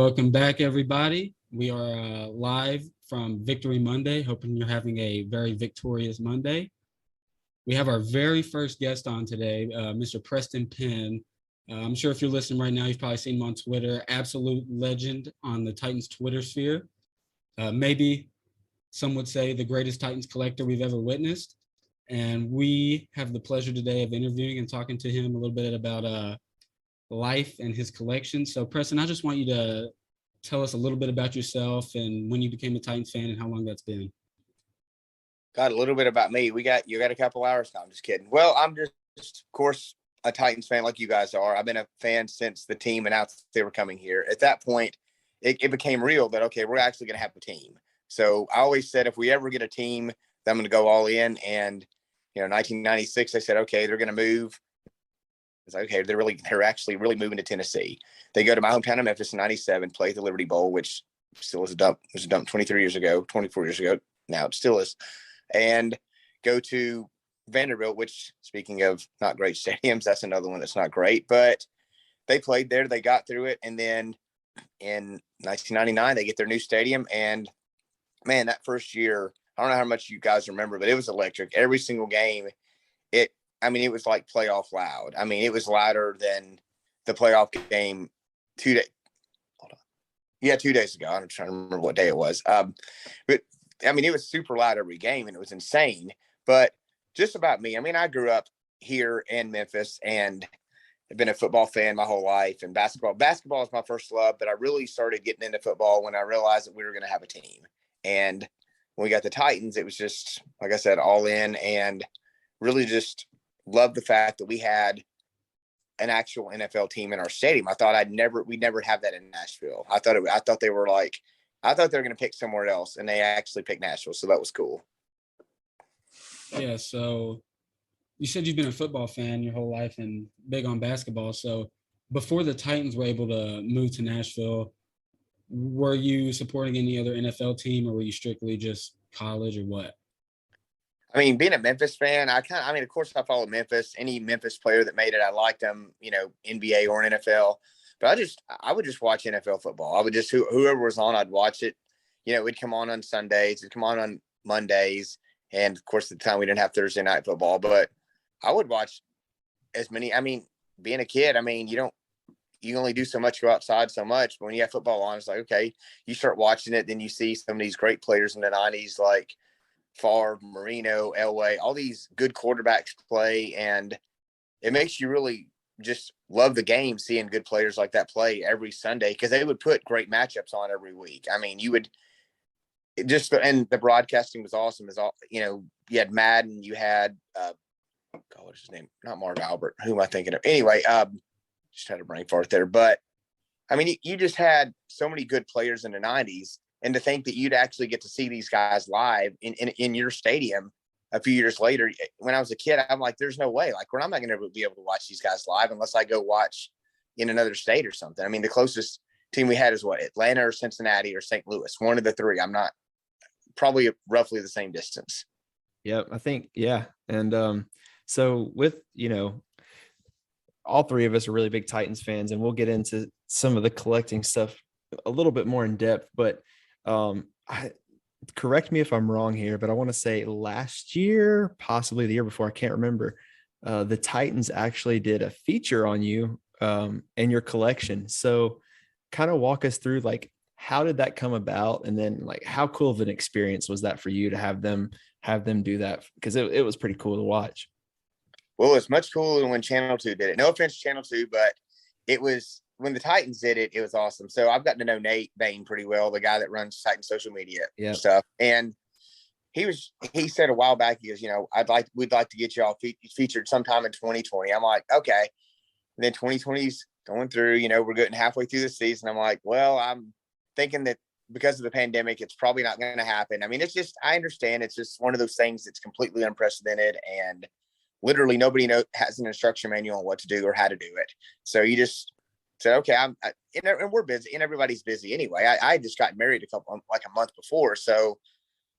Welcome back, everybody. We are live from Victory Monday, hoping you're having a very victorious Monday. We have our very first guest on today, Mr. Preston Penn. I'm sure if you're listening right now, you've probably seen him on Twitter, absolute legend on the Titans Twitter sphere. Maybe some would say the greatest Titans collector we've ever witnessed. And we have the pleasure today of interviewing and talking to him a little bit about life and his collection. So Preston, I just want you to tell us a little bit about yourself and when you became a Titans fan and how long that's been. Got a little bit about me. You got a couple hours. No, I'm just kidding. Well, I'm just, of course, a Titans fan like you guys are. I've been a fan since the team announced they were coming here. At that point, it became real that, okay, we're actually going to have a team. So I always said, if we ever get a team, then I'm going to go all in. And, 1996, I said, okay, they're going to move. It's like, okay, they're actually really moving to Tennessee. They go to my hometown of Memphis in 97, play the Liberty Bowl, which still is a dump. It was a dump 24 years ago. Now it still is. And go to Vanderbilt, which, speaking of not great stadiums, that's another one that's not great. But they played there. They got through it. And then in 1999, they get their new stadium. And, man, that first year, I don't know how much you guys remember, but it was electric. Every single game, it was like playoff loud. I mean, it was louder than the playoff game 2 days. Hold on. Yeah, 2 days ago. I'm trying to remember what day it was. But it was super loud every game, and it was insane. But just about me, I grew up here in Memphis and have been a football fan my whole life, and basketball. Basketball is my first love, but I really started getting into football when I realized that we were going to have a team. And when we got the Titans, it was just, like I said, all in, and really just loved the fact that we had an actual NFL team in our stadium. I thought we'd never have that in Nashville. I thought they were going to pick somewhere else, and they actually picked Nashville. So that was cool. Yeah. So you said you've been a football fan your whole life and big on basketball. So before the Titans were able to move to Nashville, were you supporting any other NFL team, or were you strictly just college, or what? Being a Memphis fan, of course I followed Memphis. Any Memphis player that made it, I liked them, NBA or NFL. But I would just watch NFL football. I would just, whoever was on, I'd watch it. It would come on Sundays. It'd come on Mondays. And, of course, at the time we didn't have Thursday night football. But I would watch as many. Being a kid, you only do so much, go outside so much. But when you have football on, it's like, okay, you start watching it. Then you see some of these great players in the 90s like Favre, Marino, Elway, all these good quarterbacks play. And it makes you really just love the game, seeing good players like that play every Sunday, because they would put great matchups on every week. And the broadcasting was awesome. You had Madden, you had, what's his name? Not Marv Albert. Who am I thinking of? Anyway, just had a brain fart there. But, you just had so many good players in the 90s. And to think that you'd actually get to see these guys live in your stadium a few years later. When I was a kid, I'm like, there's no way. Like, I'm not going to be able to watch these guys live unless I go watch in another state or something. The closest team we had is what, Atlanta or Cincinnati or St. Louis, one of the three. I'm not, probably roughly the same distance. Yep, I think, yeah. And so with, all three of us are really big Titans fans, and we'll get into some of the collecting stuff a little bit more in depth, but correct me if I'm wrong here, but I want to say last year, possibly the year before, I can't remember, the Titans actually did a feature on you and your collection. So kind of walk us through, like, how did that come about? And then, like, how cool of an experience was that for you to have them do that? Because it was pretty cool to watch. Well, it's much cooler than when Channel 2 did it. No offense to Channel 2, but it was, when the Titans did it, it was awesome. So I've gotten to know Nate Bain pretty well, the guy that runs Titans social media stuff. And he said a while back, he goes, we'd like to get you all featured sometime in 2020. I'm like, okay. And then 2020's going through, we're getting halfway through the season. I'm like, well, I'm thinking that because of the pandemic, it's probably not going to happen. It's just, I understand it's just one of those things that's completely unprecedented, and literally nobody has an instruction manual on what to do or how to do it. So you just said, okay, and we're busy, and everybody's busy anyway. I just got married a month before. So,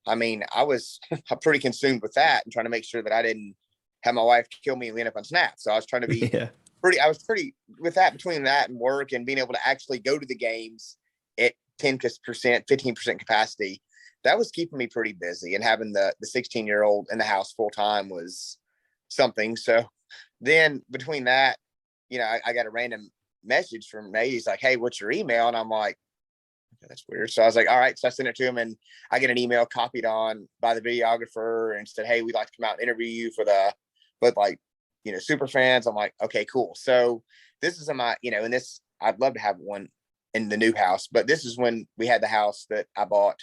I was pretty consumed with that and trying to make sure that I didn't have my wife kill me and end up on Snap. So I was trying to be I was pretty with that, between that and work and being able to actually go to the games at 10%, 15% capacity, that was keeping me pretty busy. And having the 16-year-old in the house full time was something. So then between that, I got a random message from Nate. He's like, "Hey, what's your email?" And I'm like, "Okay, that's weird." So I was like, "All right." So I sent it to him, and I get an email copied on by the videographer and said, "Hey, we'd like to come out and interview you but like, super fans." I'm like, "Okay, cool." So this is and this, I'd love to have one in the new house, but this is when we had the house that I bought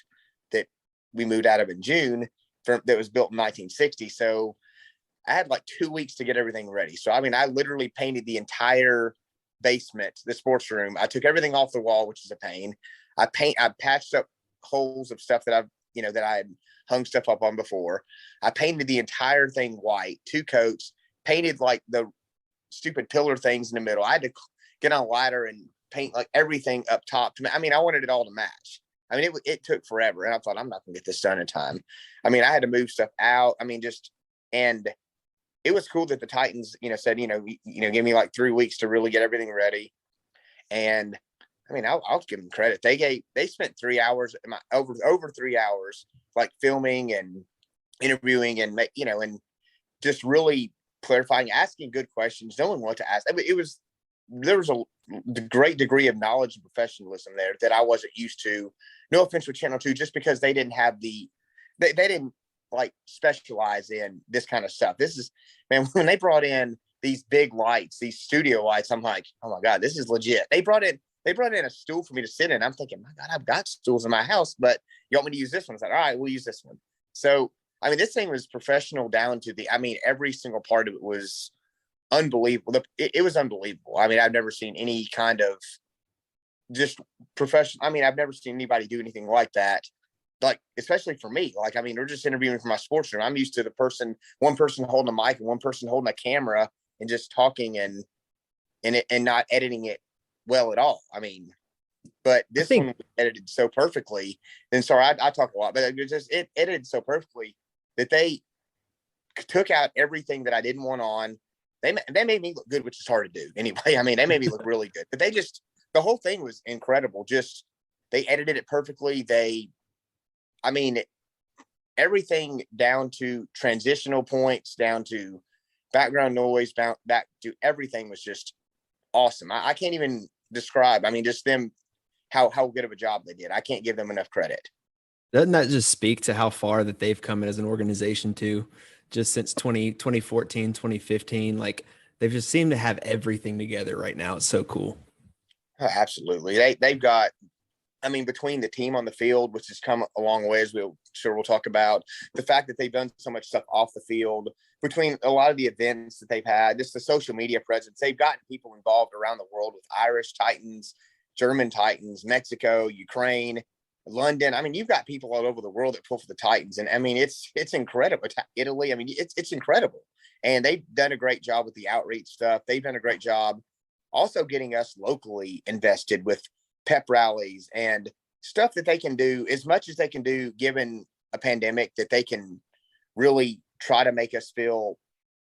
that we moved out of in June that was built in 1960. So I had like 2 weeks to get everything ready. So, I literally painted the entire basement, the sports room. I took everything off the wall, which is a pain. I patched up holes of stuff that that I had hung stuff up on before. I painted the entire thing white, 2 coats, painted like the stupid pillar things in the middle. I had to get on a ladder and paint like everything up top. I wanted it all to match. It took forever. And I thought, I'm not gonna get this done in time. I had to move stuff out. And it was cool that the Titans, said, give me like 3 weeks to really get everything ready. And I'll give them credit. They spent 3 hours, over 3 hours, like filming and interviewing and and just really clarifying, asking good questions, knowing what to ask. There was a great degree of knowledge and professionalism there that I wasn't used to. No offense with Channel 2, just because they didn't have they didn't like specialize in this kind of stuff. This is, man, when they brought in these big lights, these studio lights, I'm like, oh my God, this is legit. They brought in a stool for me to sit in. I'm thinking, my God, I've got stools in my house, but you want me to use this one? I said, all right, we'll use this one. So, this thing was professional down to every single part of it was unbelievable. It was unbelievable. I've never seen any kind of just professional. I've never seen anybody do anything like that. Like, especially for me, like, we're just interviewing for my sports room. I'm used to one person holding a mic and one person holding a camera and just talking and not editing it well at all. But this one was edited so perfectly. And sorry, I talk a lot, but it edited so perfectly that they took out everything that I didn't want on. They made me look good, which is hard to do anyway. They made me look really good, but the whole thing was incredible. Just, they edited it perfectly. Everything down to transitional points, down to background noise, back to everything was just awesome. I can't even describe, just them, how good of a job they did. I can't give them enough credit. Doesn't that just speak to how far that they've come as an organization too? Just since 2014, 2015, like they've just seemed to have everything together right now. It's so cool. Oh, absolutely. They've got, between the team on the field, which has come a long way, as we'll talk about, the fact that they've done so much stuff off the field, between a lot of the events that they've had, just the social media presence, they've gotten people involved around the world with Irish Titans, German Titans, Mexico, Ukraine, London. You've got people all over the world that pull for the Titans. And it's incredible. Italy. It's incredible. And they've done a great job with the outreach stuff. They've done a great job also getting us locally invested with pep rallies and stuff that they can do as much as they can do given a pandemic, that they can really try to make us feel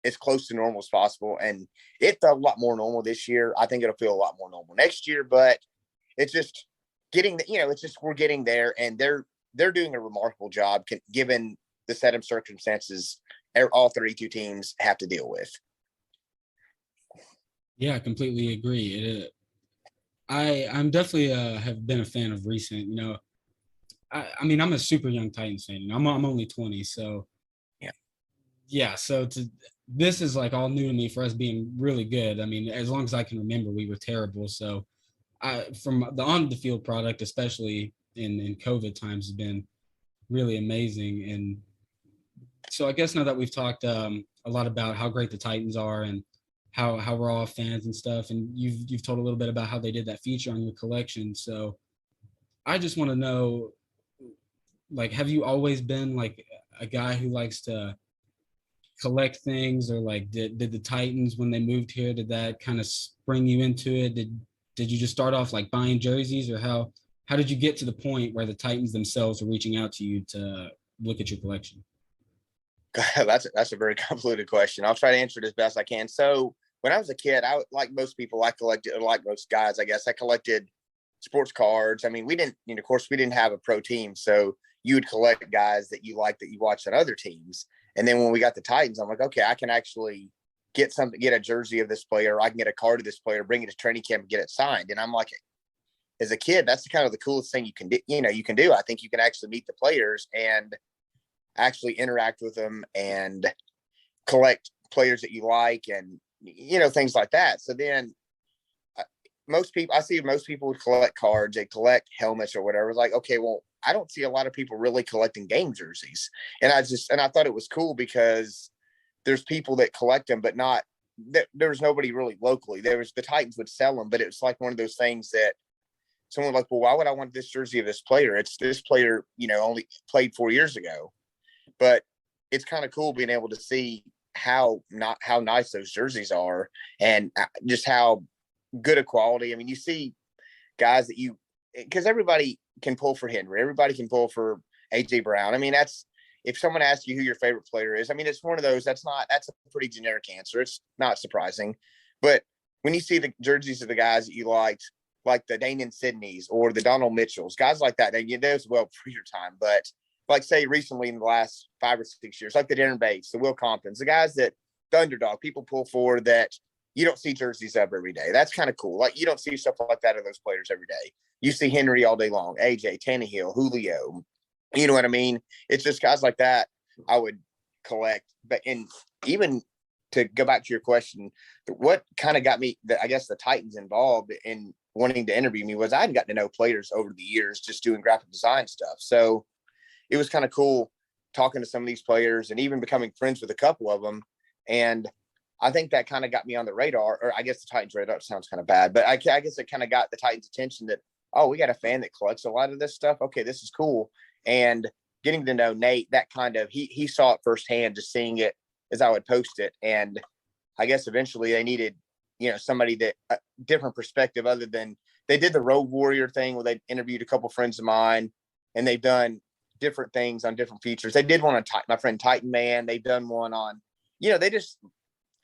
as close to normal as possible. And it felt a lot more normal this year. I think it'll feel a lot more normal next year, but it's just we're getting there, and they're doing a remarkable job given the set of circumstances all 32 teams have to deal with. Yeah, I completely agree. I'm definitely have been a fan of recent. I'm a super young Titans fan. I'm only 20, so yeah. So this is like all new to me for us being really good. As long as I can remember, we were terrible. So from the on the field product, especially in COVID times, has been really amazing. And so I guess now that we've talked a lot about how great the Titans are and how we're all fans and stuff, and you've told a little bit about how they did that feature on your collection. So I just want to know, like, have you always been like a guy who likes to collect things, or like did the Titans, when they moved here, did that kind of spring you into it? Did you just start off like buying jerseys, or how did you get to the point where the Titans themselves were reaching out to you to look at your collection? That's a very convoluted question. I'll try to answer it as best I can. So when I was a kid, like most people, like most guys, I guess, I collected sports cards. I mean, we didn't, of course, we didn't have a pro team. So you would collect guys that you like that you watched on other teams. And then when we got the Titans, I'm like, okay, I can actually get a jersey of this player. Or I can get a card of this player, bring it to training camp and get it signed. And I'm like, as a kid, that's kind of the coolest thing you can do. You can do. I think you can actually meet the players and actually interact with them and collect players that you like and, things like that. So then I see most people would collect cards, they collect helmets or whatever. It's like, okay, well, I don't see a lot of people really collecting game jerseys. And I thought it was cool because there's people that collect them, but there was nobody really locally. The Titans would sell them, but it was like one of those things that someone like, well, why would I want this jersey of this player? It's this player, only played 4 years ago. But it's kind of cool being able to see how nice those jerseys are and just how good a quality. I mean, you see guys that because everybody can pull for Henry, everybody can pull for AJ Brown. I mean, if someone asks you who your favorite player is, I mean, it's one of those, that's a pretty generic answer. It's not surprising. But when you see the jerseys of the guys that you liked, like the Danon Sidneys or the Donald Mitchells, guys like that, those well for your time. But like, say, recently in the last 5 or 6 years, like the Darren Bates, the Will Comptons, the guys that the underdog people pull for that you don't see jerseys of every day. That's kind of cool. Like, you don't see stuff like that of those players every day. You see Henry all day long, AJ, Tannehill, Julio. You know what I mean? It's just guys like that I would collect. But even to go back to your question, what kind of got me, I guess, the Titans involved in wanting to interview me was I hadn't gotten to know players over the years just doing graphic design stuff. So it was kind of cool talking to some of these players and even becoming friends with a couple of them. And I think that kind of got me on the radar, or I guess the Titans radar sounds kind of bad, but I guess it kind of got the Titans' attention that, oh, we got a fan that collects a lot of this stuff. Okay, this is cool. And getting to know Nate, that kind of, he saw it firsthand, just seeing it as I would post it. And I guess eventually they needed, somebody that a different perspective other than they did the Road Warrior thing where they interviewed a couple friends of mine and they've done different things on different features. They did one on my friend Titan Man. They've done one on,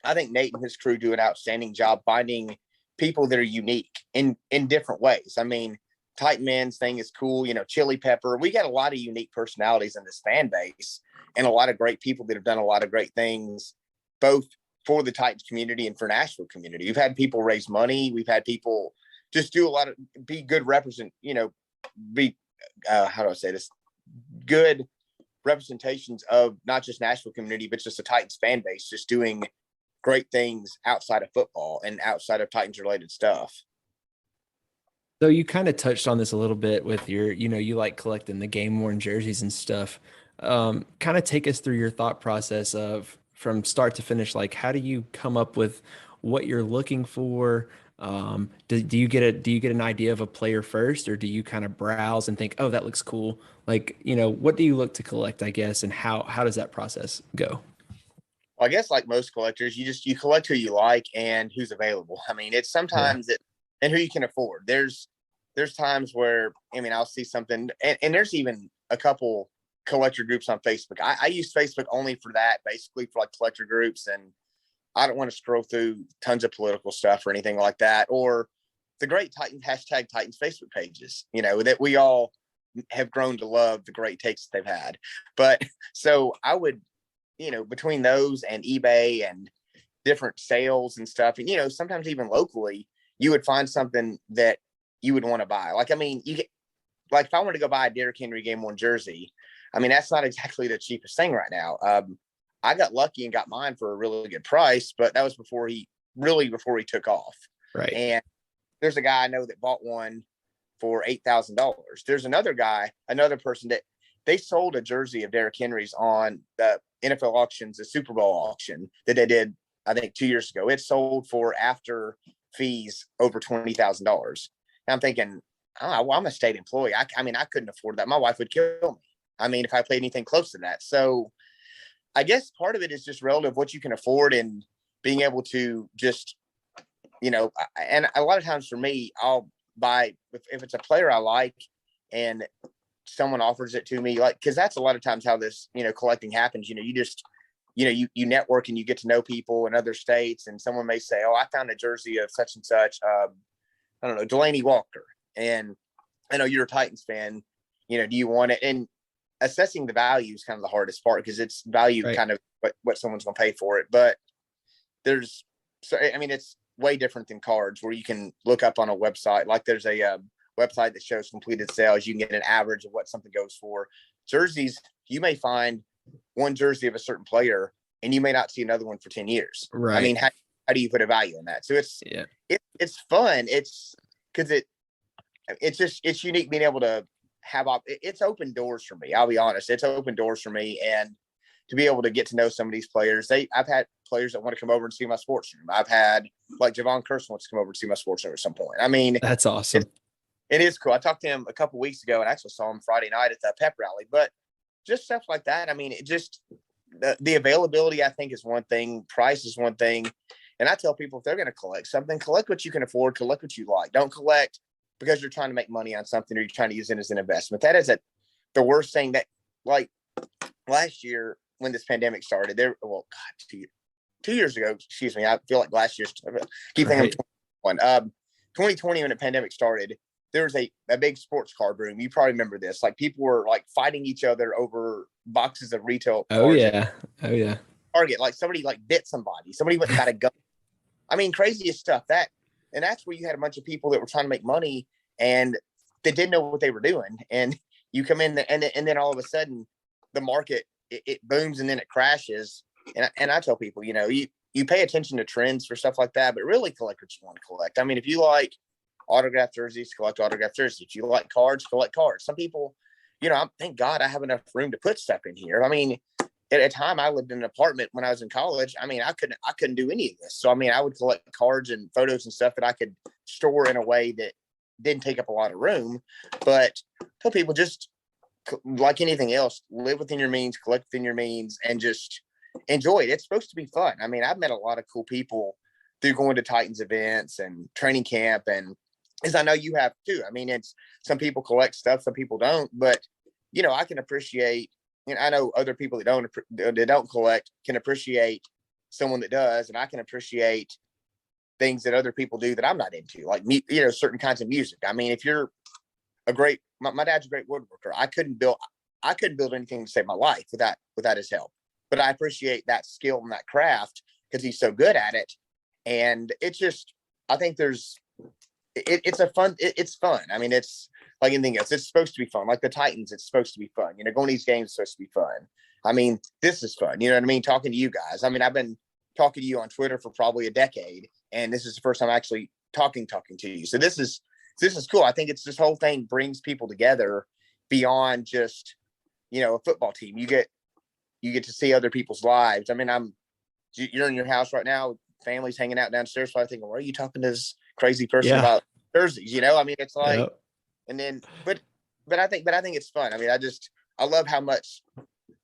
I think Nate and his crew do an outstanding job finding people that are unique in different ways. I mean, Titan Man's thing is cool. Chili Pepper. We got a lot of unique personalities in this fan base and a lot of great people that have done a lot of great things, both for the Titans community and for Nashville community. We've had people raise money. We've had people just do a lot of, be good how do I say this? Good representations of not just Nashville community, but just the Titans fan base, just doing great things outside of football and outside of Titans related stuff. So you kind of touched on this a little bit with your, you like collecting the game worn jerseys and stuff. Kind of take us through your thought process of from start to finish. Like, how do you come up with what you're looking for? Do you get an idea of a player first, or do you kind of browse and think, oh, that looks cool? Like, what do you look to collect, I guess, and how does that process go? Well, I guess like most collectors, you collect who you like and who's available. I mean, it's sometimes and who you can afford. There's times where, I'll see something and there's even a couple collector groups on Facebook. I use Facebook only for that, basically for like collector groups. And I don't want to scroll through tons of political stuff or anything like that, or the great Titans #Titans Facebook pages, that we all have grown to love the great takes that they've had. But so I would, between those and eBay and different sales and stuff, and, sometimes even locally, you would find something that you would want to buy. Like, if I wanted to go buy a Derrick Henry game worn jersey, that's not exactly the cheapest thing right now. I got lucky and got mine for a really good price, but that was before he took off. Right. And there's a guy I know that bought one for $8,000. There's another person that they sold a jersey of Derrick Henry's on the NFL auctions, the Super Bowl auction that they did, I think 2 years ago. It sold for, after fees, over $20,000. And I'm thinking, I'm a state employee. I couldn't afford that. My wife would kill me. If I played anything close to that. So I guess part of it is just relative what you can afford and being able to just, and a lot of times for me, I'll buy, if it's a player I like and someone offers it to me, like, cause that's a lot of times how this, collecting happens. You just, you network and you get to know people in other states, and someone may say, oh, I found a jersey of such and such, I don't know, Delaney Walker. And I know you're a Titans fan. You know, do you want it? And assessing the value is kind of the hardest part because it's value Right. kind of what someone's going to pay for it. But it's way different than cards where you can look up on a website. Like there's a website that shows completed sales. You can get an average of what something goes for. Jerseys, you may find one jersey of a certain player and you may not see another one for 10 years. Right. I mean, how do you put a value on that? So it's fun. It's because it's unique being able to have it's open doors for me. I'll be honest. It's open doors for me. And to be able to get to know some of these players, I've had players that want to come over and see my sports room. I've had like Javon Curse wants to come over and see my sports room at some point. I mean, That's awesome. It is cool. I talked to him a couple weeks ago and actually saw him Friday night at the pep rally, but just stuff like that. I mean, it just, the availability, I think, is one thing. Price is one thing. And I tell people if they're going to collect something, collect what you can afford, collect what you like. Don't collect because you're trying to make money on something or you're trying to use it as an investment. That is the worst thing that, like last year when this pandemic started, 2 years ago, excuse me. I feel like last year's keep thinking of 2020 when the pandemic started. There was a big sports card room. You probably remember this. Like people were like fighting each other over boxes of retail cards. Oh yeah. Target, like somebody like bit somebody. Somebody went and got a gun. I mean, craziest stuff. And that's where you had a bunch of people that were trying to make money and they didn't know what they were doing. And you come in and then all of a sudden the market it booms and then it crashes. And I tell people, you know, you pay attention to trends for stuff like that, but really collect what you want to collect. I mean, if you like autographed jerseys, collect autographed jerseys. If you like cards, collect cards. Some people, you know, thank God I have enough room to put stuff in here. I mean, at a time I lived in an apartment when I was in college. I mean, I couldn't do any of this. So, I mean, I would collect cards and photos and stuff that I could store in a way that didn't take up a lot of room. But tell people just like anything else, live within your means, collect within your means, and just enjoy it. It's supposed to be fun. I mean, I've met a lot of cool people through going to Titans events and training camp, and as I know you have too. I mean, it's some people collect stuff, some people don't, but you know, I can appreciate, and I know other people that don't collect can appreciate someone that does, and I can appreciate things that other people do that I'm not into, like me, you know, certain kinds of music. I mean, if you're my dad's a great woodworker. I couldn't build anything to save my life without his help, but I appreciate that skill and that craft because he's so good at it. And it's just, I think it's fun. I mean, it's like anything else. It's supposed to be fun. Like the Titans, it's supposed to be fun. You know, going to these games is supposed to be fun. I mean, this is fun. You know what I mean? Talking to you guys. I mean, I've been talking to you on Twitter for probably a decade, and this is the first time actually talking to you. So this is cool. I think it's this whole thing brings people together beyond just, you know, a football team. You get to see other people's lives. I mean, you're in your house right now, family's hanging out downstairs, probably thinking, why are you talking to this crazy person about jerseys? You know, I mean, it's like, and then, but I think it's fun. I mean, I love how much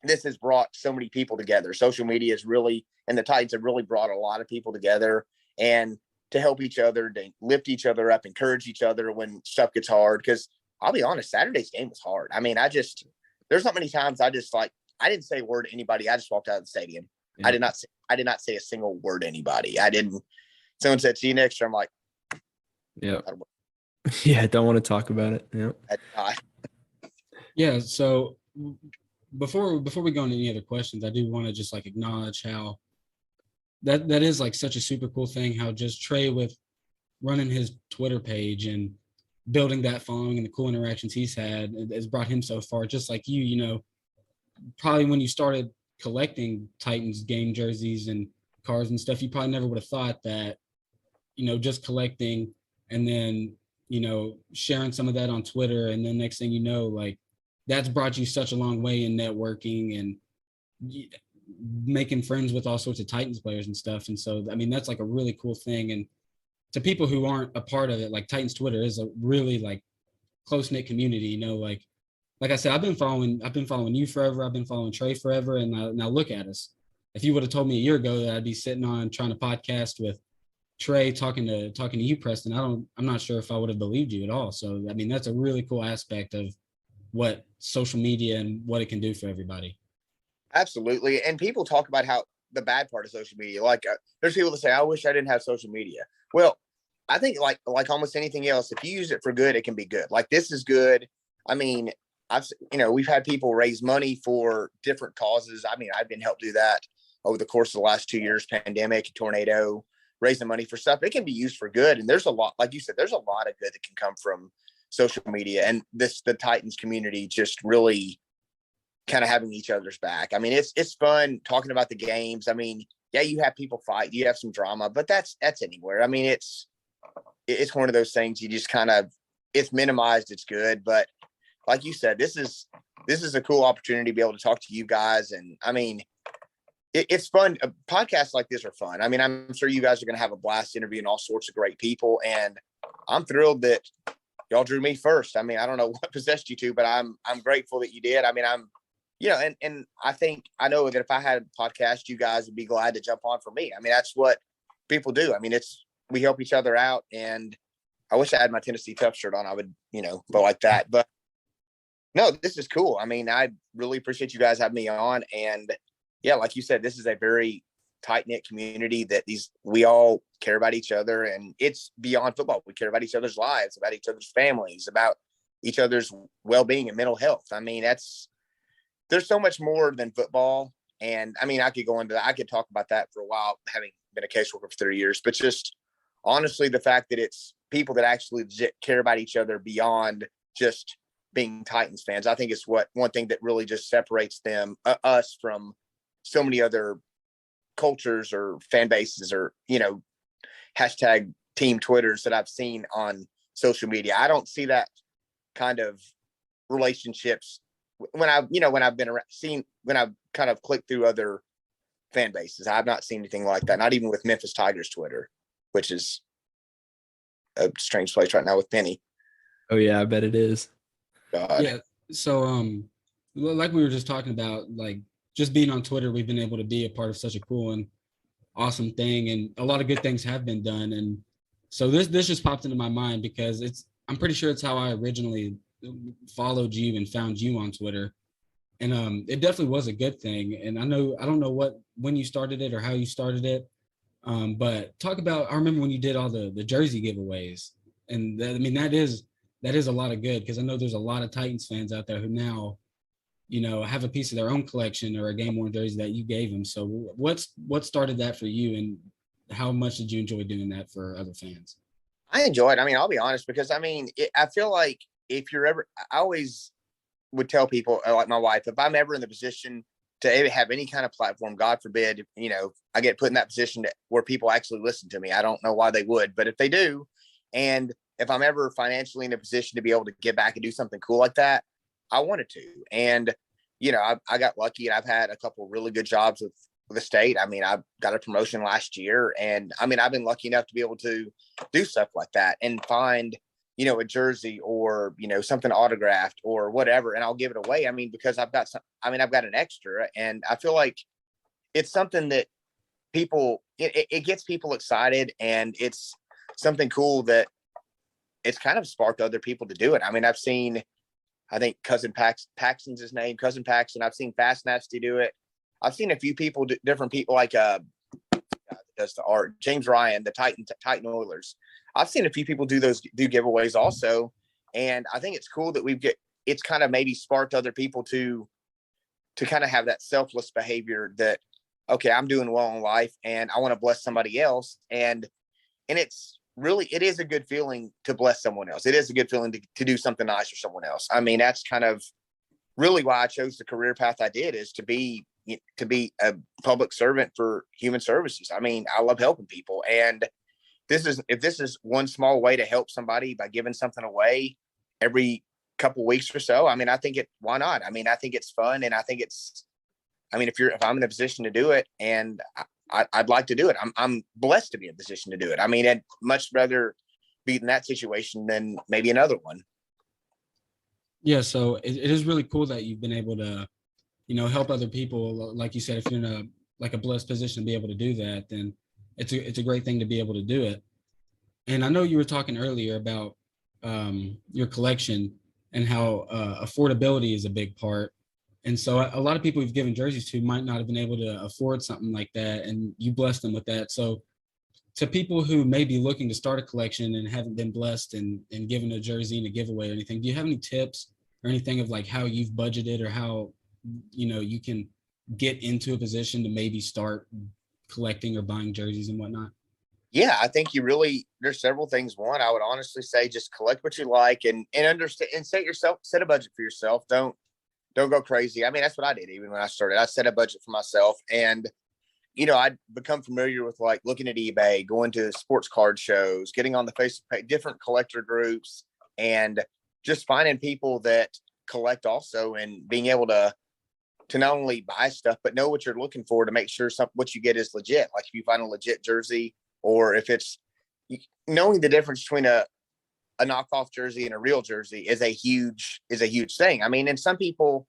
this has brought so many people together. Social media is really, and the Titans have really brought a lot of people together and to help each other, to lift each other up, encourage each other when stuff gets hard. Cause I'll be honest, Saturday's game was hard. I mean, there's not many times I didn't say a word to anybody. I just walked out of the stadium. Yeah. I did not say a single word to anybody. Someone said, see you next year. I'm like, yeah. Yeah. Don't want to talk about it. Yeah. Yeah. So before we go into any other questions, I do want to just like acknowledge how that is like such a super cool thing, how just Trey with running his Twitter page and building that following and the cool interactions he's had has brought him so far. Just like you know, probably when you started collecting Titans game jerseys and cards and stuff, you probably never would have thought that, you know, just collecting and then, you know, sharing some of that on Twitter. And then next thing you know, like that's brought you such a long way in networking and making friends with all sorts of Titans players and stuff. And so, I mean, that's like a really cool thing. And to people who aren't a part of it, like Titans Twitter is a really like close-knit community, you know, like I said, I've been following you forever. I've been following Trey forever. And now look at us. If you would have told me a year ago that I'd be sitting on trying to podcast with Trey talking to you, Preston, I'm not sure if I would have believed you at all. So, I mean, that's a really cool aspect of what social media and what it can do for everybody. Absolutely. And people talk about how the bad part of social media, like there's people that say, I wish I didn't have social media. Well, I think like almost anything else, if you use it for good, it can be good. Like this is good. I mean, we've had people raise money for different causes. I mean, I've been helped do that over the course of the last 2 years, pandemic, tornado, raising money for stuff. It can be used for good. And there's a lot, like you said, there's a lot of good that can come from social media, and the Titans community just really kind of having each other's back. I mean, it's fun talking about the games. I mean, yeah, you have people fight, you have some drama, but that's anywhere. I mean, it's one of those things you just kind of, it's minimized, it's good. But like you said, this is a cool opportunity to be able to talk to you guys. And I mean, it's fun. Podcasts like this are fun. I mean, I'm sure you guys are going to have a blast interviewing all sorts of great people. And I'm thrilled that y'all drew me first. I mean, I don't know what possessed you to, but I'm grateful that you did. I mean, and I know that if I had a podcast, you guys would be glad to jump on for me. I mean, that's what people do. I mean, we help each other out, and I wish I had my Tennessee Tough shirt on. I would, go like that, but no, this is cool. I mean, I really appreciate you guys having me on. And yeah, like you said, this is a very tight knit community that we all care about each other, and it's beyond football. We care about each other's lives, about each other's families, about each other's well-being and mental health. I mean, there's so much more than football. And I mean, I could talk about that for a while, having been a caseworker for 30 years, but just honestly, the fact that it's people that actually legit care about each other beyond just being Titans fans, I think is one thing that really just separates us from so many other cultures or fan bases or, hashtag team Twitters that I've seen on social media. I don't see that kind of relationships when I've been around, when I've kind of clicked through other fan bases. I've not seen anything like that. Not even with Memphis Tigers Twitter, which is a strange place right now with Penny. Oh yeah, I bet it is. God. Yeah. So, like we were just talking about, like just being on Twitter, we've been able to be a part of such a cool and awesome thing, and a lot of good things have been done. And so this just popped into my mind because I'm pretty sure it's how I originally followed you and found you on Twitter. And it definitely was a good thing. And I don't know when you started it or how you started it. But talk about, I remember when you did all the jersey giveaways, and that is a lot of good, because I know there's a lot of Titans fans out there who now, have a piece of their own collection or a game worn jersey that you gave them. So what started that for you, and how much did you enjoy doing that for other fans? I enjoyed it. I mean, I'll be honest, because I feel like I always would tell people, like my wife, if I'm ever in the position to have any kind of platform, God forbid, I get put in that position where people actually listen to me. I don't know why they would, but if they do, and if I'm ever financially in a position to be able to give back and do something cool like that, I wanted to. And, I got lucky, and I've had a couple of really good jobs with the state. I mean, I got a promotion last year, and I mean, I've been lucky enough to be able to do stuff like that and find, a jersey or, something autographed or whatever, and I'll give it away. I mean, because I've got an extra, and I feel like it's something that it gets people excited, and it's something cool that it's kind of sparked other people to do it. I mean, I think Paxton's his name, Cousin Paxton. I've seen Fast Nasty do it. I've seen a few people, different people, like does the art, James Ryan, the Titan Oilers. I've seen a few people do giveaways also, and I think it's cool that it's kind of maybe sparked other people to kind of have that selfless behavior that, okay, I'm doing well in life and I want to bless somebody else, and it is a good feeling to bless someone else. It is a good feeling to do something nice for someone else. I mean, that's kind of really why I chose the career path I did, is to be a public servant for human services. I mean, I love helping people, and if this is one small way to help somebody by giving something away every couple weeks or so, I mean, why not? I mean, I think it's fun, and if I'm in a position to do it, and I'd like to do it. I'm blessed to be in a position to do it. I mean, I'd much rather be in that situation than maybe another one. Yeah, so it is really cool that you've been able to, help other people. Like you said, if you're in a blessed position to be able to do that, then it's a great thing to be able to do it. And I know you were talking earlier about your collection and how affordability is a big part. And so a lot of people we've given jerseys to might not have been able to afford something like that, and you blessed them with that. So to people who may be looking to start a collection and haven't been blessed and given a jersey in a giveaway or anything, do you have any tips or anything of like how you've budgeted or how, you can get into a position to maybe start collecting or buying jerseys and whatnot? Yeah, I think there's several things. One, I would honestly say just collect what you like and understand and set a budget for yourself. Don't go crazy. I mean, that's what I did even when I started. I set a budget for myself, and I'd become familiar with like looking at eBay, going to sports card shows, getting on the Facebook page, different collector groups, and just finding people that collect also, and being able to not only buy stuff but know what you're looking for to make sure what you get is legit. Like if you find a legit jersey, or if it's knowing the difference between a knockoff jersey and a real jersey is a huge thing. I mean, and some people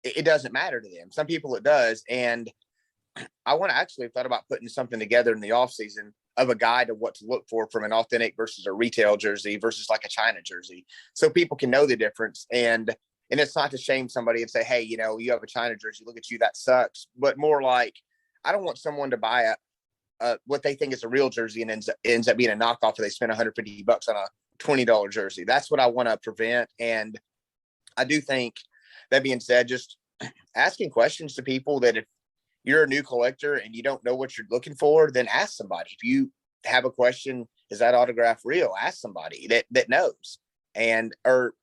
it doesn't matter to them. Some people it does, and I want to actually thought about putting something together in the off season of a guide of what to look for from an authentic versus a retail jersey versus like a China jersey, so people can know the difference. And it's not to shame somebody and say, hey, you have a China jersey, look at you, that sucks. But more like, I don't want someone to buy what they think is a real jersey and ends up being a knockoff, or they spend $150 on a $20 jersey. That's what I want to prevent. And I do think, that being said, just asking questions to people, that if you're a new collector and you don't know what you're looking for, then ask somebody. If you have a question, is that autograph real? Ask somebody that knows. Or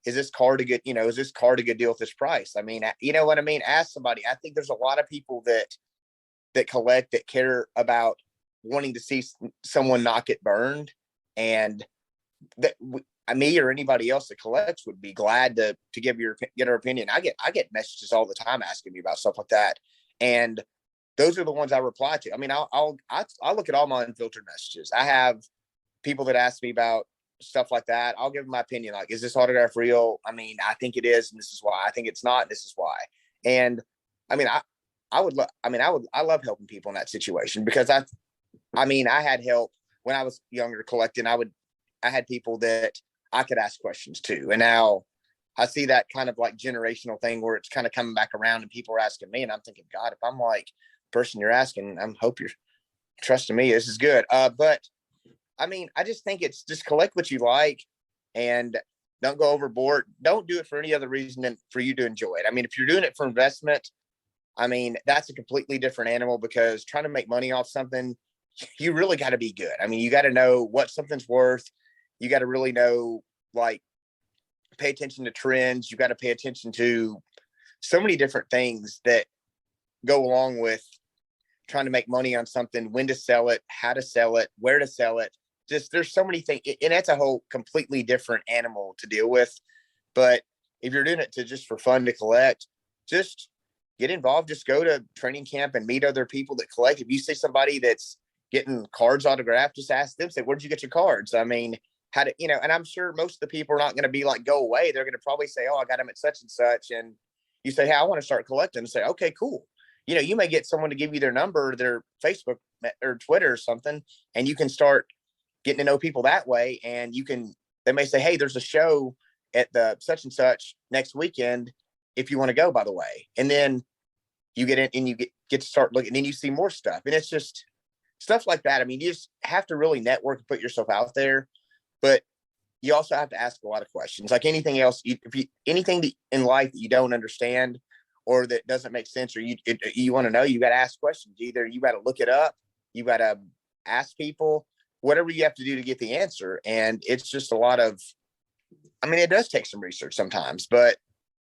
is this card a good deal at this price? I mean, you know what I mean? Ask somebody. I think there's a lot of people that collect, that care about wanting to see someone not get burned, and that me or anybody else that collects would be glad to get our opinion. I get messages all the time asking me about stuff like that, and those are the ones I reply to. I mean, I'll look at all my unfiltered messages. I have people that ask me about stuff like that. I'll give them my opinion. Like, is this autograph real? I mean, I think it is, and this is why. I think it's not, and this is why. And I mean, I love helping people in that situation, because I had help when I was younger collecting. I had people that I could ask questions to. And now I see that kind of like generational thing where it's kind of coming back around and people are asking me, and I'm thinking, God, if I'm like the person you're asking, I hope you're trusting me. This is good. But I mean, I just think it's just collect what you like and don't go overboard. Don't do it for any other reason than for you to enjoy it. I mean, if you're doing it for investment, I mean, that's a completely different animal, because trying to make money off something, you really got to be good. I mean, you got to know what something's worth. You got to really know, like, pay attention to trends. You got to pay attention to so many different things that go along with trying to make money on something, when to sell it, how to sell it, where to sell it. Just, there's so many things, and that's a whole completely different animal to deal with. But if you're doing it just for fun to collect, just get involved. Just go to training camp and meet other people that collect. If you see somebody that's getting cards autographed, just ask them, say, where'd you get your cards? I mean, and I'm sure most of the people are not going to be like, go away. They're going to probably say, oh, I got them at such and such. And you say, hey, I want to start collecting. And say, okay, cool. You may get someone to give you their number, their Facebook or Twitter or something, and you can start getting to know people that way. And they may say, hey, there's a show at the such and such next weekend, if you want to go, by the way. And then you get in and you get to start looking, and then you see more stuff. And it's just stuff like that. I mean, you just have to really network and put yourself out there, but you also have to ask a lot of questions. Like anything else, anything in life that you don't understand or that doesn't make sense, or you want to know, you got to ask questions. Either you got to look it up, you got to ask people, whatever you have to do to get the answer. And it's just a lot of, I mean, it does take some research sometimes, but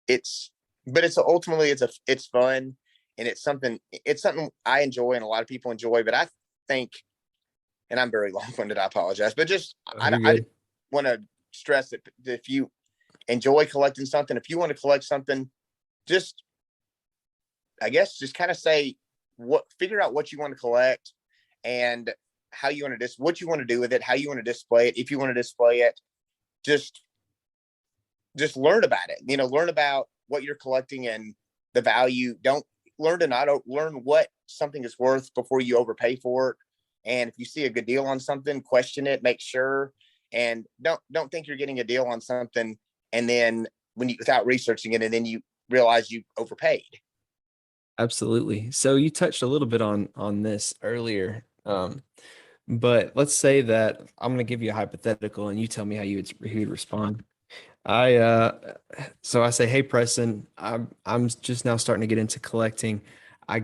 it's ultimately it's fun, and it's something I enjoy and a lot of people enjoy. But I think, and I'm very long-winded, I apologize, but just I want to stress that if you enjoy collecting something, if you want to collect something, just, I guess, just kind of figure out what you want to collect and how you want to what you want to do with it, how you want to display it. If you want to display it, just learn about it. Learn about what you're collecting and the value. Don't learn what something is worth before you overpay for it. And if you see a good deal on something, question it, make sure, and don't think you're getting a deal on something and then without researching it, and then you realize you overpaid. Absolutely. So you touched a little bit on this earlier. But let's say that I'm going to give you a hypothetical and you tell me how you'd respond. So I say, hey Preston, I'm just now starting to get into collecting. I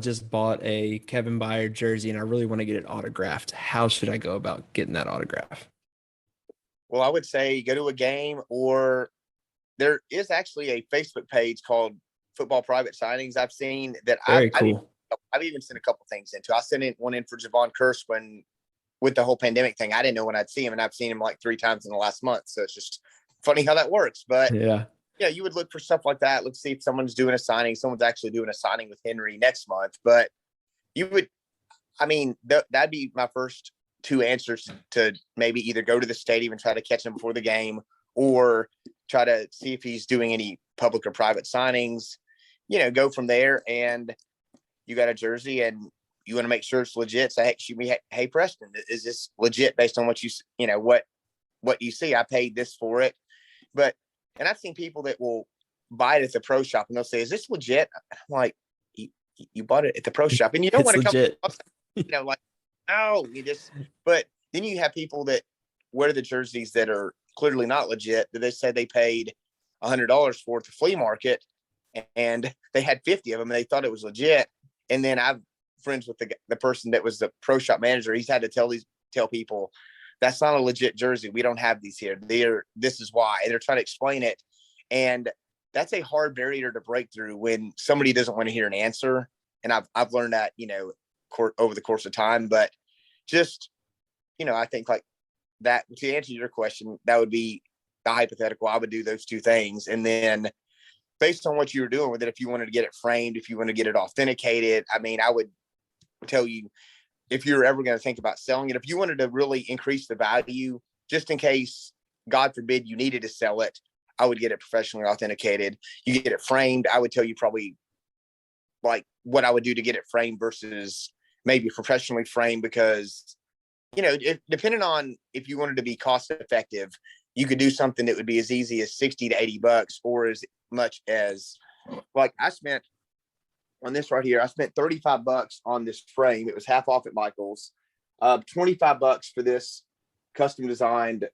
just bought a Kevin Byard jersey and I really want to get it autographed. How should I go about getting that autograph? Well, I would say go to a game, or there is actually a Facebook page called Football Private Signings. I've seen that. Very cool. I've even sent a couple things into. I sent one in for Javon Curse when with the whole pandemic thing. I didn't know when I'd see him, and I've seen him like 3 times in the last month. So it's just funny how that works. But Yeah. yeah, you would look for stuff like that. Let's see if someone's doing a signing. Someone's actually doing a signing with Henry next month. But you would, I mean, that'd be my first two answers to maybe either go to the stadium and try to catch him before the game, or try to see if he's doing any public or private signings. Go from there. And you got a jersey and you want to make sure it's legit. Say, hey, Preston, is this legit based on what what you see? I paid this for it. And I've seen people that will buy it at the pro shop and they'll say, is this legit? I'm like, you bought it at the pro shop and you don't It's want to legit. come, like, oh, but then you have people that wear the jerseys that are clearly not legit, that they say they paid $100 for at the flea market and they had 50 of them and they thought it was legit. And then I've friends with the person that was the pro shop manager. He's had to tell people that's not a legit jersey. We don't have these here. This is why. And they're trying to explain it. And that's a hard barrier to break through when somebody doesn't want to hear an answer. And I've learned that, over the course of time, but just, I think like that, to answer your question, that would be the hypothetical. I would do those two things. And then based on what you were doing with it, if you wanted to get it framed, if you want to get it authenticated, I mean, I would tell you, if you're ever going to think about selling it, if you wanted to really increase the value, just in case, God forbid, you needed to sell it, I would get it professionally authenticated. You get it framed. I would tell you probably like what I would do to get it framed versus maybe professionally framed, because, depending on if you wanted to be cost effective, you could do something that would be as easy as $60 to $80, or as much as, like, I spent on this right here, I spent $35 on this frame. It was half off at Michael's. $25 for this custom designed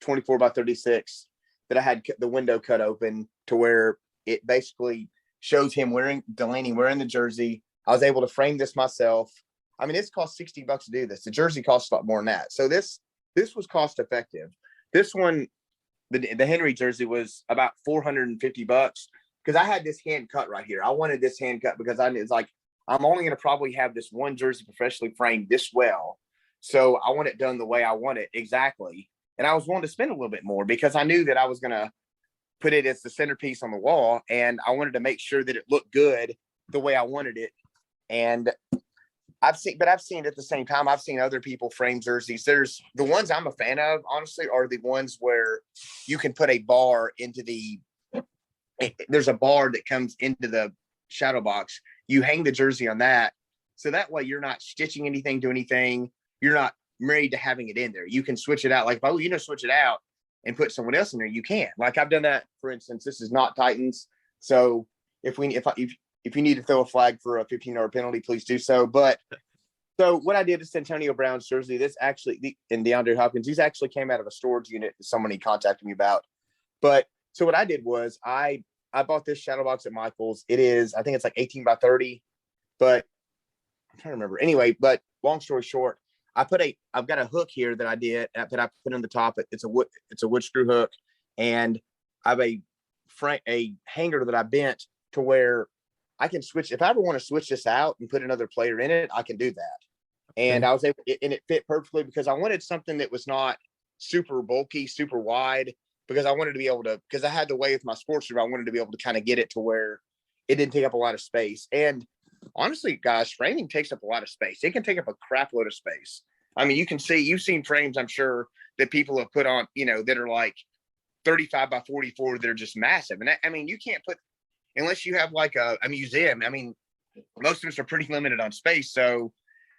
24 by 36 that I had the window cut open to where it basically shows him Delaney wearing the jersey. I was able to frame this myself. I mean, it's cost $60 to do this. The jersey costs a lot more than that. So this was cost effective. This one, the Henry jersey, was about $450, because I had this hand cut right here. I wanted this hand cut because it's like, I'm only going to probably have this one jersey professionally framed this well. So I want it done the way I want it exactly. And I was willing to spend a little bit more because I knew that I was going to put it as the centerpiece on the wall. And I wanted to make sure that it looked good the way I wanted it. And I've seen at the same time, I've seen other people frame jerseys. There's the ones I'm a fan of, honestly, are the ones where you can put a bar there's a bar that comes into the shadow box. You hang the jersey on that. So that way you're not stitching anything to anything. You're not married to having it in there. You can switch it out. Like, switch it out and put someone else in there, you can. Like, I've done that, for instance. This is not Titans. So if you need to throw a flag for a 15-yard penalty, please do so. But so what I did is Antonio Brown's jersey. This actually, and DeAndre Hopkins, these actually came out of a storage unit that somebody contacted me about. But so what I did was I bought this shadow box at Michael's. I think it's like 18 by 30, but I'm trying to remember. Anyway, but long story short, I've got a hook here that I put on the top. It's a wood screw hook, and I have a hanger that I bent to where I can switch. If I ever want to switch this out and put another player in it, I can do that. And I was able, and it fit perfectly because I wanted something that was not super bulky, super wide, because I wanted to be able to, because I had the way with my sports room, I wanted to be able to kind of get it to where it didn't take up a lot of space. And honestly, guys, framing takes up a lot of space. It can take up a crap load of space. I mean, you've seen frames, I'm sure, that people have put on, that are like 35 by 44. They're just massive. And I mean, you can't put, unless you have like a museum. I mean, most of us are pretty limited on space. So,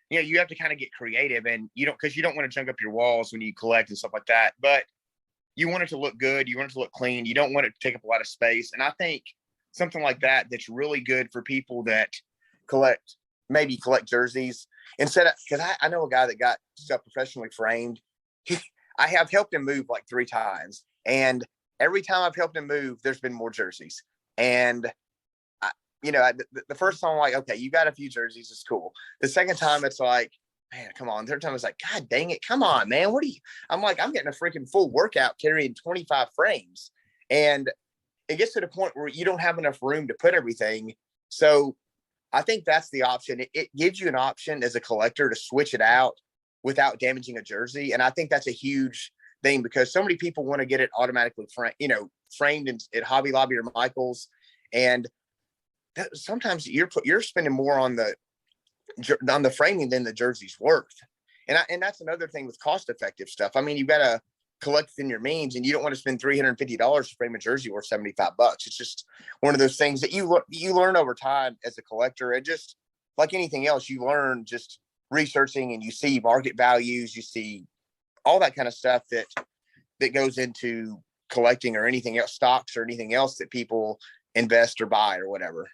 you have to kind of get creative, and because you don't want to junk up your walls when you collect and stuff like that. But you want it to look good. You want it to look clean. You don't want it to take up a lot of space. And I think something like that, that's really good for people that collect maybe collect jerseys instead of, because I know a guy that got stuff professionally framed. I have helped him move like 3 times, and every time I've helped him move, there's been more jerseys. And the first time I'm like, okay, you got a few jerseys, it's cool. The second time it's like, man, come on. Third time it's like, God dang it, come on, man. I'm like, I'm getting a freaking full workout carrying 25 frames. And it gets to the point where you don't have enough room to put everything. So I think that's the option. It gives you an option as a collector to switch it out without damaging a jersey. And I think that's a huge thing because so many people want to get it automatically framed at Hobby Lobby or Michael's. And sometimes you're spending more on the framing than the jersey's worth. And that's another thing with cost effective stuff. I mean, you've got to collect within your means, and you don't want to spend $350 to frame a jersey worth $75. It's just one of those things that you learn over time as a collector. And just like anything else, you learn just researching, and you see market values, you see all that kind of stuff that goes into collecting or anything else, stocks or anything else that people invest or buy or whatever.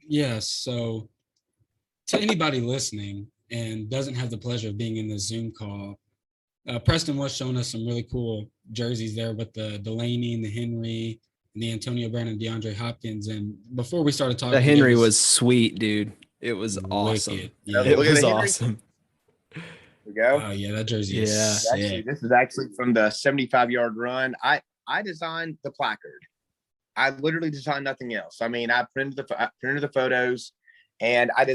Yes. So to anybody listening and doesn't have the pleasure of being in the Zoom call, Preston was showing us some really cool jerseys there with the Delaney and the Henry and the Antonio Brown and DeAndre Hopkins. And before we started talking, The Henry was sweet, dude. It was awesome. Yeah. It was awesome. There we go. Oh yeah, that jersey is sick. This is actually from the 75-yard run. I designed the placard. I literally designed nothing else. I mean, I printed the photos, and I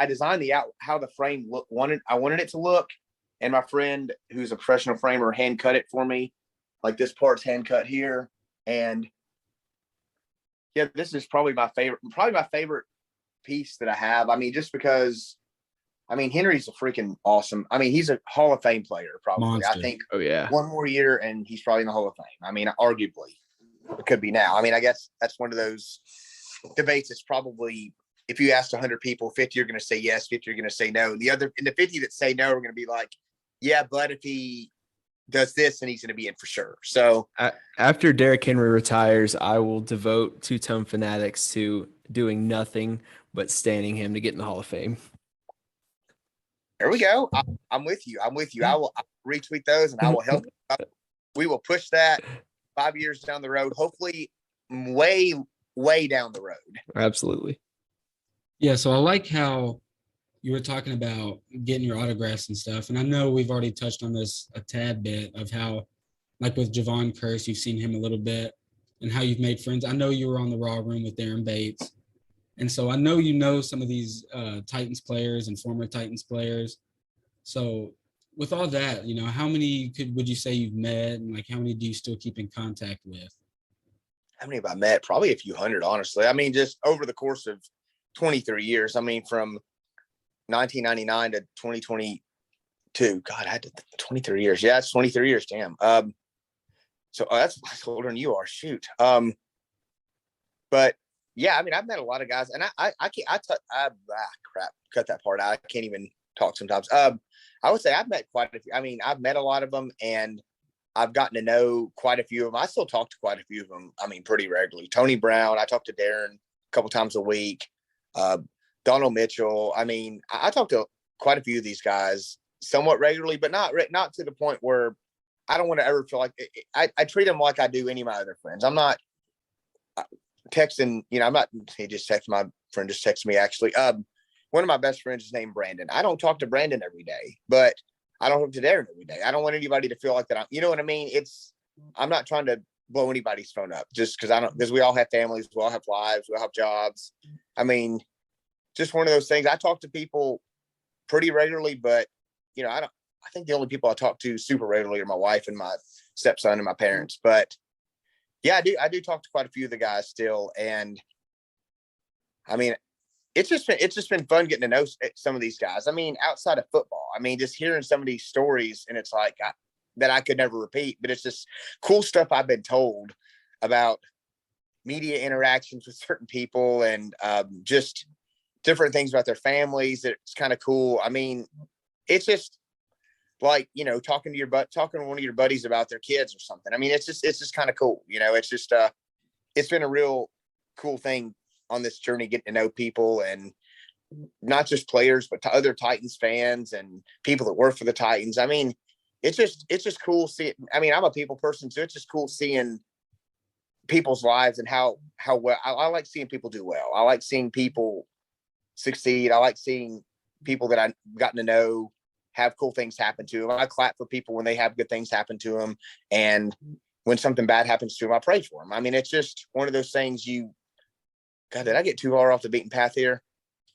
designed how the frame I wanted it to look. And my friend, who's a professional framer, hand cut it for me. Like this part's hand cut here. And yeah, this is probably my favorite piece that I have. I mean, just because, I mean, Henry's a freaking awesome. I mean, he's a Hall of Fame player, probably. Monster. I think. Oh yeah. One more year and he's probably in the Hall of Fame. I mean, arguably it could be now. I mean, I guess that's one of those debates. It's probably, if you asked 100 people, 50 are going to say yes, 50 are going to say no. And the 50 that say no are going to be like, yeah, but if he does this, then he's going to be in for sure. So after Derrick Henry retires, I will devote Two-Tone Fanatics to doing nothing but standing him to get in the Hall of Fame. There we go. I'm with you. I'll retweet those and I will help. We will push that 5 years down the road, hopefully way, way down the road. Absolutely. Yeah, so I like how you were talking about getting your autographs and stuff. And I know we've already touched on this a tad bit of how, like with Javon Curse, you've seen him a little bit and how you've made friends. I know you were on the Raw Room with Darren Bates. And so I know you know some of these Titans players and former Titans players. So with all that, how many would you say you've met, and like how many do you still keep in contact with? How many have I met? Probably a few hundred, honestly. I mean, just over the course of 23 years. I mean, from 1999 to 2022. God, I had 23 years. Yeah, it's 23 years. Damn. So that's older than you are. Shoot. But yeah, I mean, I've met a lot of guys, and crap, cut that part out. I can't even talk sometimes. I would say I've met quite a few. I mean, I've met a lot of them, and I've gotten to know quite a few of them. I still talk to quite a few of them. I mean, pretty regularly. Tony Brown, I talk to Darren a couple times a week. Donald Mitchell. I mean, I talk to quite a few of these guys somewhat regularly, but not to the point where I don't want to ever feel like I treat them like I do any of my other friends. I'm not texting, I'm not, he just texted, my friend just texted me actually. One of my best friends is named Brandon. I don't talk to Brandon every day, but I don't talk to Darren every day. I don't want anybody to feel like that. You know what I mean? I'm not trying to blow anybody's phone up just because we all have families, we all have lives, we all have jobs. I mean, just one of those things. I talk to people pretty regularly, but I think the only people I talk to super regularly are my wife and my stepson and my parents. But yeah, I do talk to quite a few of the guys still. And I mean, it's just been fun getting to know some of these guys. I mean, outside of football, I mean, just hearing some of these stories, and it's like that I could never repeat, but it's just cool stuff I've been told about media interactions with certain people and just different things about their families. It's kind of cool. I mean, it's just like, talking to one of your buddies about their kids or something. I mean, it's just kind of cool. It's just, it's been a real cool thing on this journey, getting to know people and not just players, but to other Titans fans and people that work for the Titans. I mean, it's just cool seeing. I mean, I'm a people person, so it's just cool seeing people's lives and how well I like seeing people do well. I like seeing people succeed. I like seeing people that I've gotten to know have cool things happen to them. I clap for people when they have good things happen to them, and when something bad happens to them, I pray for them. I mean, it's just one of those things. God, did I get too far off the beaten path here?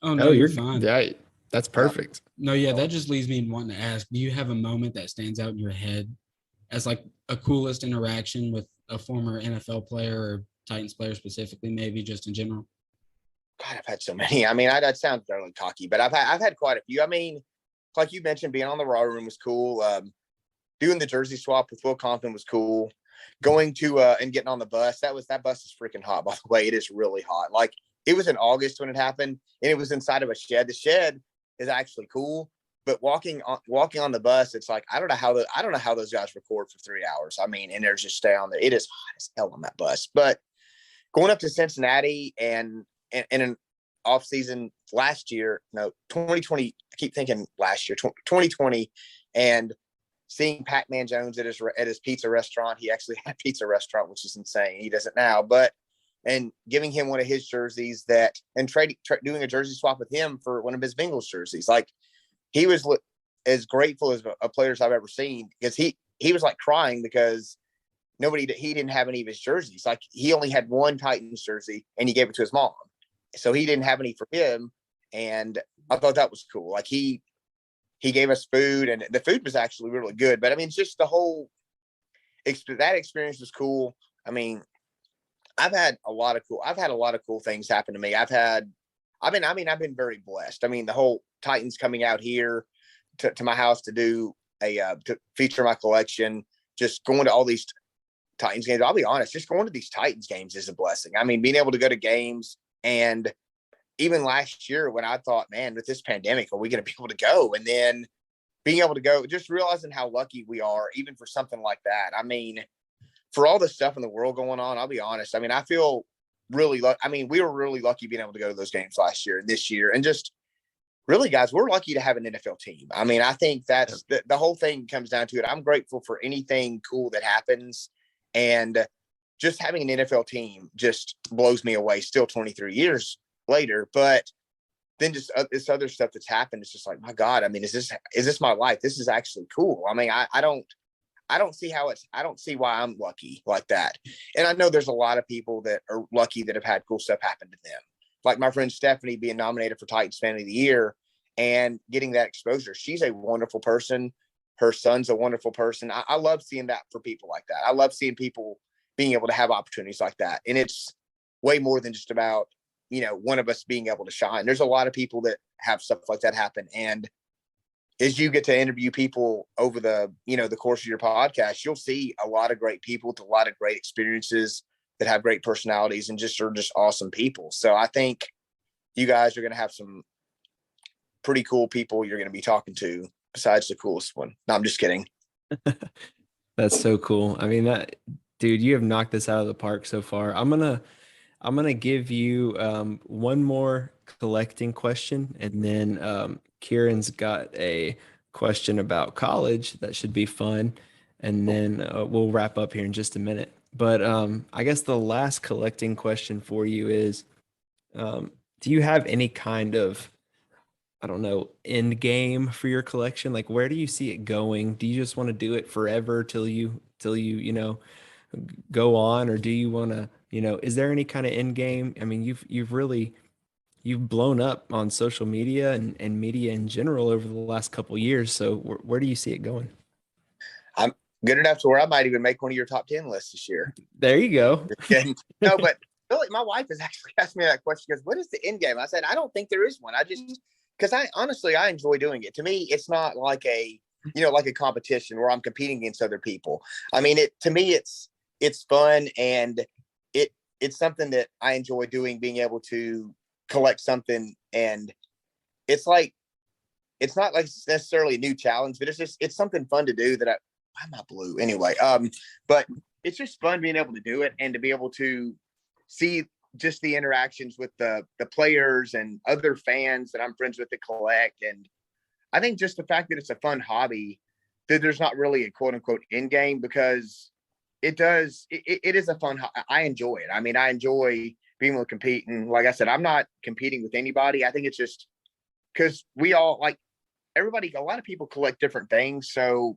Oh no, you're fine. Yeah, that's perfect. No, yeah, that just leaves me wanting to ask, do you have a moment that stands out in your head as like a coolest interaction with a former NFL player or Titans player specifically, maybe just in general? God, I've had so many. I mean, that sounds fairly cocky, but I've had quite a few. I mean, like you mentioned, being on the Raw Room was cool. Doing the jersey swap with Will Compton was cool. Going to and getting on the bus, that bus is freaking hot, by the way. It is really hot. Like, it was in August when it happened, and it was inside of a shed. The shed is actually cool, but walking on the bus, it's like I don't know how those guys record for 3 hours. I mean, and they're just stay on there. It is hot as hell on that bus. But going up to Cincinnati and in an off season last year, 2020. I keep thinking last year, 2020, and seeing Pac-Man Jones at his pizza restaurant. He actually had a pizza restaurant, which is insane. He doesn't now, and giving him one of his jerseys and doing a jersey swap with him for one of his Bengals jerseys. Like, he was as grateful as a players I've ever seen, because he was like crying because he didn't have any of his jerseys. Like, he only had one Titans jersey and he gave it to his mom. So he didn't have any for him. And I thought that was cool. Like, he gave us food, and the food was actually really good. But I mean, just the whole that experience was cool. I mean, I've had a lot of cool things happen to me. I've been very blessed. I mean, the whole Titans coming out here to my house to do to feature my collection, just going to all these Titans games. I'll be honest, just going to these Titans games is a blessing. I mean, being able to go to games, and even last year when I thought, man, with this pandemic, are we going to be able to go? And then being able to go, just realizing how lucky we are, even for something like that. I mean, for all the stuff in the world going on, I'll be honest. I mean, I feel really we were really lucky being able to go to those games last year and this year. And just really, guys, we're lucky to have an NFL team. I mean, I think that's the whole thing comes down to it. I'm grateful for anything cool that happens. And just having an NFL team just blows me away still 23 years later. But then just this other stuff that's happened, it's just like, my God, I mean, is this my life? This is actually cool. I mean, I don't see why I'm lucky like that. And I know there's a lot of people that are lucky that have had cool stuff happen to them. Like my friend Stephanie being nominated for Titans Fan of the Year and getting that exposure. She's a wonderful person. Her son's a wonderful person. I love seeing that for people like that. I love seeing people being able to have opportunities like that. And it's way more than just about, one of us being able to shine. There's a lot of people that have stuff like that happen. And as you get to interview people over the course of your podcast, you'll see a lot of great people with a lot of great experiences that have great personalities and are just awesome people. So I think you guys are going to have some pretty cool people you're going to be talking to besides the coolest one. No, I'm just kidding. That's so cool. I mean, dude, you have knocked this out of the park so far. I'm gonna give you one more collecting question, and then Kieran's got a question about college that should be fun, and then we'll wrap up here in just a minute. But I guess the last collecting question for you is, do you have any kind of, I don't know, end game for your collection? Like, where do you see it going? Do you just want to do it forever till you go on, or do you want to, is there any kind of end game? I mean, you've blown up on social media and media in general over the last couple of years. So where do you see it going? I'm good enough to where I might even make one of your top 10 lists this year. There you go. No, but really, my wife has actually asked me that question. She goes, what is the end game? I said, I don't think there is one. Because I enjoy doing it. To me, it's not like a competition where I'm competing against other people. I mean, to me, it's fun, and it's something that I enjoy doing, being able to collect something. And it's not like necessarily a new challenge, but it's something fun to do why am I blue anyway? But it's just fun being able to do it and to be able to see just the interactions with the players and other fans that I'm friends with that collect. And I think just the fact that it's a fun hobby, that there's not really a quote unquote end game, because it is a fun, I enjoy it. I mean, I enjoy being able to compete. And like I said, I'm not competing with anybody. I think it's just because we all like everybody, a lot of people collect different things. So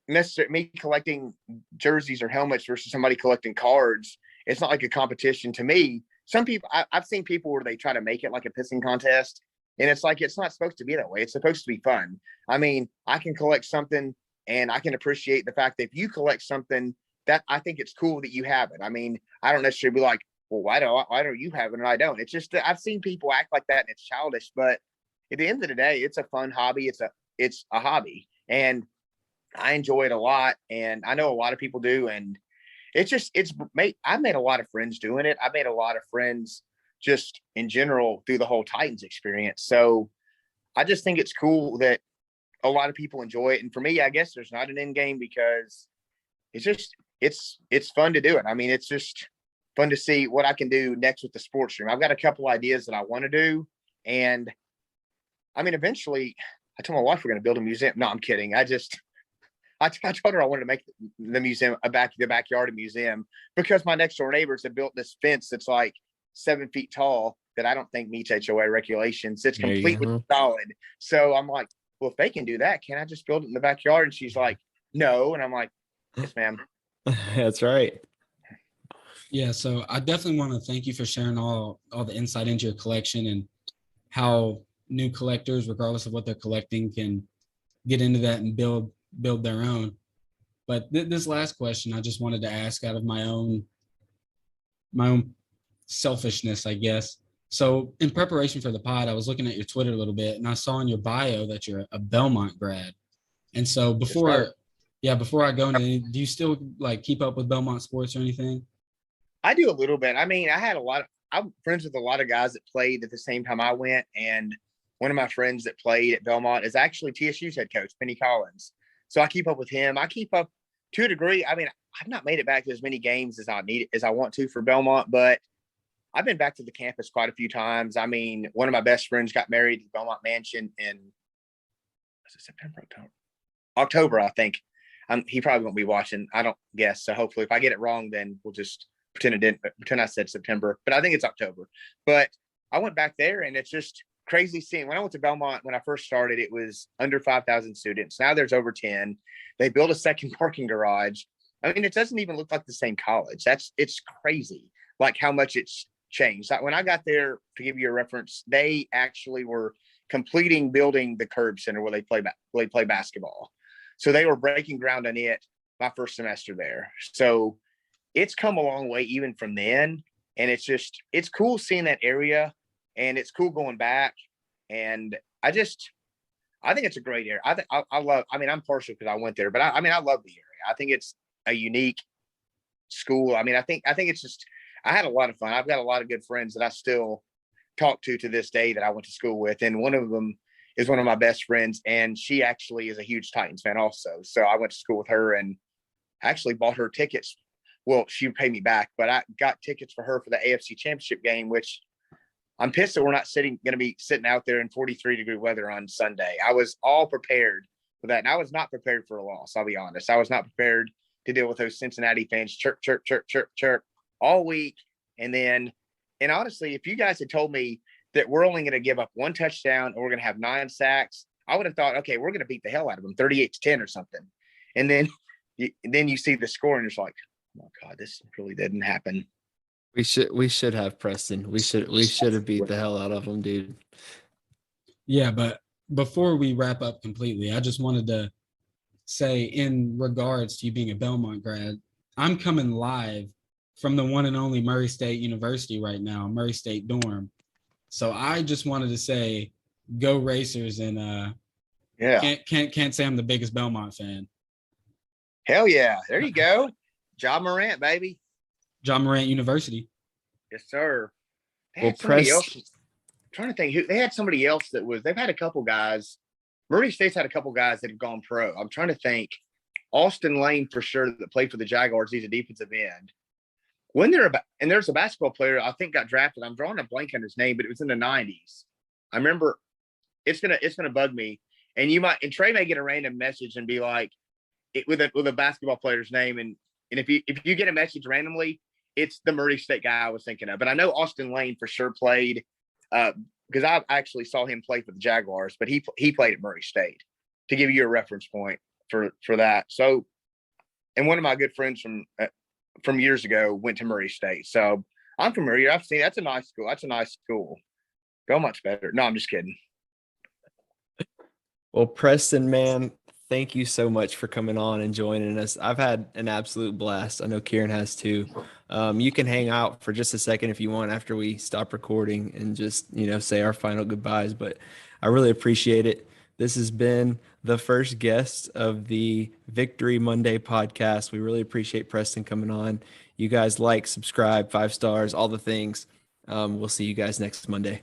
necessarily me collecting jerseys or helmets versus somebody collecting cards, it's not like a competition to me. Some people, I've seen people where they try to make it like a pissing contest, and it's like, it's not supposed to be that way. It's supposed to be fun. I mean, I can collect something and I can appreciate the fact that if you collect something, that I think it's cool that you have it. I mean, I don't necessarily be like, well, why don't you have it and I don't? It's just that I've seen people act like that and it's childish, but at the end of the day, it's a fun hobby. It's a hobby, and I enjoy it a lot. And I know a lot of people do. And I've made a lot of friends doing it. I've made a lot of friends just in general through the whole Titans experience. So I just think it's cool that a lot of people enjoy it. And for me, I guess there's not an end game, because it's fun to do it. I mean, it's just fun to see what I can do next with the sports room. I've got a couple ideas that I want to do. And I mean, eventually I told my wife we're going to build a museum. No, I'm kidding. I told her I wanted to make the museum the backyard a museum, because my next door neighbors have built this fence that's like 7 feet tall that I don't think meets HOA regulations. It's completely solid. So I'm like, well, if they can do that, can I just build it in the backyard? And she's like, no. And I'm like, yes, ma'am. That's right. Yeah, so I definitely want to thank you for sharing all the insight into your collection and how new collectors, regardless of what they're collecting, can get into that and build their own. But this last question, I just wanted to ask out of my own selfishness, I guess. So in preparation for the pod, I was looking at your Twitter a little bit, and I saw in your bio that you're a Belmont grad. And so before I go into any, do you still like keep up with Belmont sports or anything? I do a little bit. I mean, I'm friends with a lot of guys that played at the same time I went. And one of my friends that played at Belmont is actually TSU's head coach, Penny Collins. So I keep up with him. I keep up to a degree. I mean, I've not made it back to as many games as I want to for Belmont, but I've been back to the campus quite a few times. I mean, one of my best friends got married at the Belmont Mansion in October, I think. He probably won't be watching. I don't guess. So hopefully if I get it wrong, then we'll just pretend I said September, but I think it's October. But I went back there, and it's just crazy seeing. When I went to Belmont, when I first started, it was under 5,000 students. Now there's over 10. They built a second parking garage. I mean, it doesn't even look like the same college. It's crazy, like how much it's changed. Like when I got there, to give you a reference, they actually were completing building the Curb Center where they play basketball. So they were breaking ground on it my first semester there. So it's come a long way even from then. And it's cool seeing that area, and it's cool going back. And I think it's a great area. I'm partial because I went there, but I love the area. I think it's a unique school. I mean, I think it's just, I had a lot of fun. I've got a lot of good friends that I still talk to this day that I went to school with. And one of them is one of my best friends, and she actually is a huge Titans fan also. So I went to school with her and actually bought her tickets. Well, she paid me back, but I got tickets for her for the AFC Championship game, which I'm pissed that we're not going to be sitting out there in 43-degree weather on Sunday. I was all prepared for that, and I was not prepared for a loss. I'll be honest. I was not prepared to deal with those Cincinnati fans chirp, chirp, chirp, chirp, chirp all week. And honestly, if you guys had told me that we're only going to give up one touchdown and we're going to have 9 sacks, I would have thought, okay, we're going to beat the hell out of them 38-10 or something. And then you see the score and it's like, oh my God, this really didn't happen. We should have Preston. We should have beat the hell out of them, dude. Yeah, but before we wrap up completely, I just wanted to say, in regards to you being a Belmont grad, I'm coming live from the one and only Murray State University right now, Murray State dorm. So I just wanted to say, go Racers, and can't say I'm the biggest Belmont fan. Hell yeah, there you go, Ja Morant, baby. Ja Morant University. Yes, sir. Well, somebody else. I'm trying to think who they had. Somebody else they've had a couple guys. Murray State's had a couple guys that have gone pro. I'm trying to think. Austin Lane for sure that played for the Jaguars. He's a defensive end. when they're about, and there's a basketball player I think got drafted. I'm drawing a blank on his name, but it was in the 90s. I remember it's gonna bug me. And Trey may get a random message and be like, with a basketball player's name, and if you get a message randomly, it's the Murray State guy I was thinking of. But I know Austin Lane for sure played, because I actually saw him play for the Jaguars, but he played at Murray State, to give you a reference point for that. So, and one of my good friends from years ago went to Murray State. So I'm familiar. I've seen that's a nice school. That's a nice school. Go much better. No, I'm just kidding. Well, Preston, man, thank you so much for coming on and joining us. I've had an absolute blast. I know Kyran has too. You can hang out for just a second if you want after we stop recording and just, say our final goodbyes, but I really appreciate it. This has been the first guest of the Victory Monday podcast. We really appreciate Preston coming on. You guys like, subscribe, 5 stars, all the things. We'll see you guys next Monday.